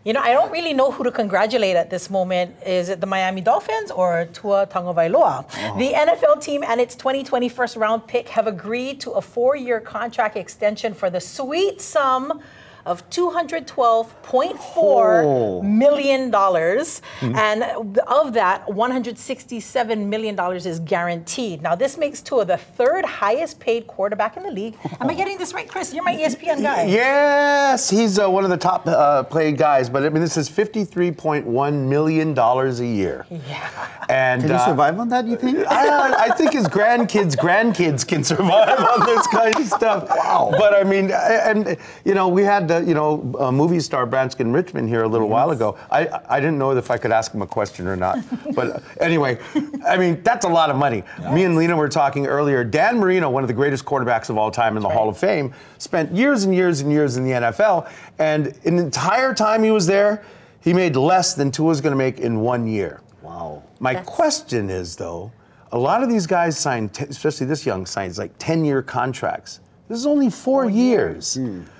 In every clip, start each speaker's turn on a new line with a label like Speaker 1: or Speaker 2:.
Speaker 1: You know, I don't really know who to congratulate at this moment. Is it the Miami Dolphins or Tua Tagovailoa? Oh. The NFL team and its 2020 first-round pick have agreed to a 4-year contract extension for the sweet sum of $212.4 million. And of that, $167 million is guaranteed. Now, this makes Tua the third highest paid quarterback in the league. Am I getting this right, Chris? You're my ESPN guy.
Speaker 2: Yes, he's one of the top paid guys. But I mean, this is $53.1 million a year.
Speaker 1: Yeah.
Speaker 3: And can he survive on that, you think?
Speaker 2: I think his grandkids can survive on this kind of stuff. Wow. But I mean, and you know, we had movie star Branston Richmond here a little while ago. I didn't know if I could ask him a question or not. But anyway, I mean, that's a lot of money. Yes. Me and Lena were talking earlier. Dan Marino, one of the greatest quarterbacks of all time in the Hall of Fame, spent years and years and years in the NFL. And in the entire time he was there, he made less than Tua's going to make in 1 year.
Speaker 3: Wow.
Speaker 2: My question is, though, a lot of these guys signed, especially this young, signs like 10-year contracts. This is only 4 years.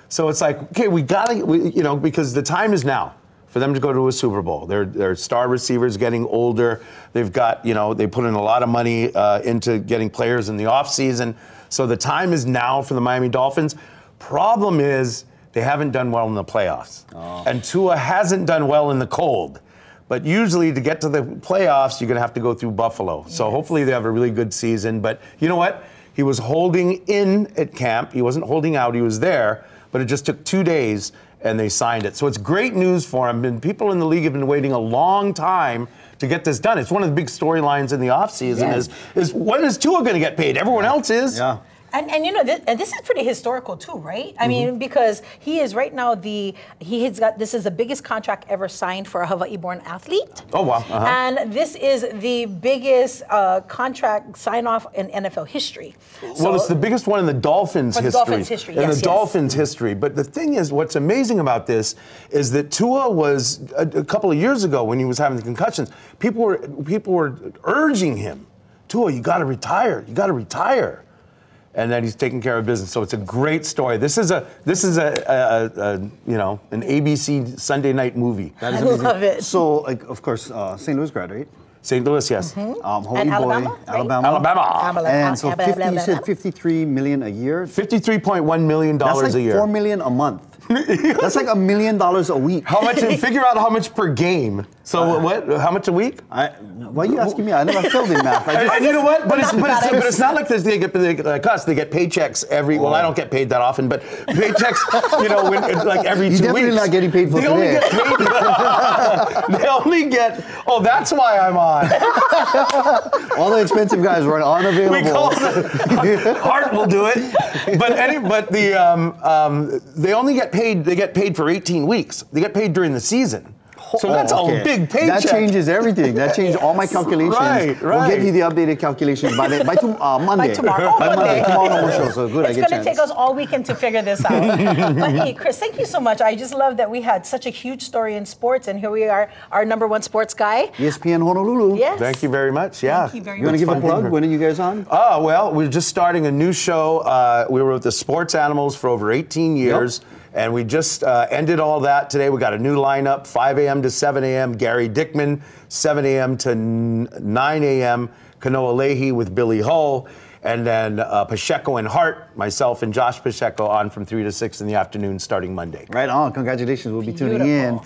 Speaker 2: So it's like, okay, we gotta, because the time is now for them to go to a Super Bowl. Their star receivers getting older. They've got, they put in a lot of money into getting players in the offseason. So the time is now for the Miami Dolphins. Problem is, they haven't done well in the playoffs. Oh. And Tua hasn't done well in the cold. But usually to get to the playoffs, you're going to have to go through Buffalo. So hopefully they have a really good season. But you know what? He was holding in at camp. He wasn't holding out. He was there. But it just took 2 days, and they signed it. So it's great news for him. And people in the league have been waiting a long time to get this done. It's one of the big storylines in the offseason is when is Tua going to get paid? Everyone else is.
Speaker 3: Yeah.
Speaker 1: And this is pretty historical too, right? I mean, because he is right now this is the biggest contract ever signed for a Hawaii-born athlete.
Speaker 2: Oh, wow.
Speaker 1: And this is the biggest contract sign-off in NFL history.
Speaker 2: Well, it's the biggest one in the Dolphins' history.
Speaker 1: Dolphins' history,
Speaker 2: in the Dolphins' history. But the thing is, what's amazing about this is that Tua was, a couple of years ago when he was having the concussions, people were urging him, Tua, you got to retire. You got to retire. And then he's taking care of business. So it's a great story. This is an ABC Sunday night movie.
Speaker 1: That is amazing. I love it.
Speaker 3: So, like, of course, St. Louis grad, right?
Speaker 2: St. Louis, yes.
Speaker 3: Hawaii
Speaker 1: and
Speaker 3: Alabama,
Speaker 1: boy, right?
Speaker 2: Alabama.
Speaker 3: And so you said $53 million a year?
Speaker 2: $53.1 million
Speaker 3: a year. That's like $4 million a month. That's like $1 million a week.
Speaker 2: How much? Figure out how much per game. So what? How much a week?
Speaker 3: Why are you asking me? I never failed in math.
Speaker 2: You know what? But it's not like this. They get us. They get paychecks every. Well, I don't get paid that often, but paychecks. Like every 2 weeks.
Speaker 3: You're definitely not getting paid for today.
Speaker 2: They only get. Oh, that's why I'm on.
Speaker 3: All the expensive guys were unavailable.
Speaker 2: We call Hart will do it, but they only get paid. They get paid for 18 weeks. They get paid during the season. So that's a big paycheck.
Speaker 3: That changes everything. That changes all my calculations.
Speaker 2: Right.
Speaker 3: We'll get you the updated calculations by Monday.
Speaker 1: By tomorrow.
Speaker 3: Tomorrow show. So good.
Speaker 1: It's going to take us all weekend to figure this out. But hey, Chris, thank you so much. I just love that we had such a huge story in sports, and here we are, our #1 sports guy.
Speaker 3: ESPN Honolulu.
Speaker 1: Yes.
Speaker 2: Thank you very much. Yeah.
Speaker 1: Thank you very much.
Speaker 3: You want to give a plug? When are you guys on?
Speaker 2: Oh, well, we're just starting a new show. We were with the Sports Animals for over 18 years. Yep. And we just ended all that today. We got a new lineup, 5 a.m. to 7 a.m. Gary Dickman, 7 a.m. to 9 a.m. Kanoa Leahy with Billy Hull. And then Pacheco and Hart, myself and Josh Pacheco on from 3 to 6 in the afternoon starting Monday.
Speaker 3: Right on. Congratulations. We'll be tuning in.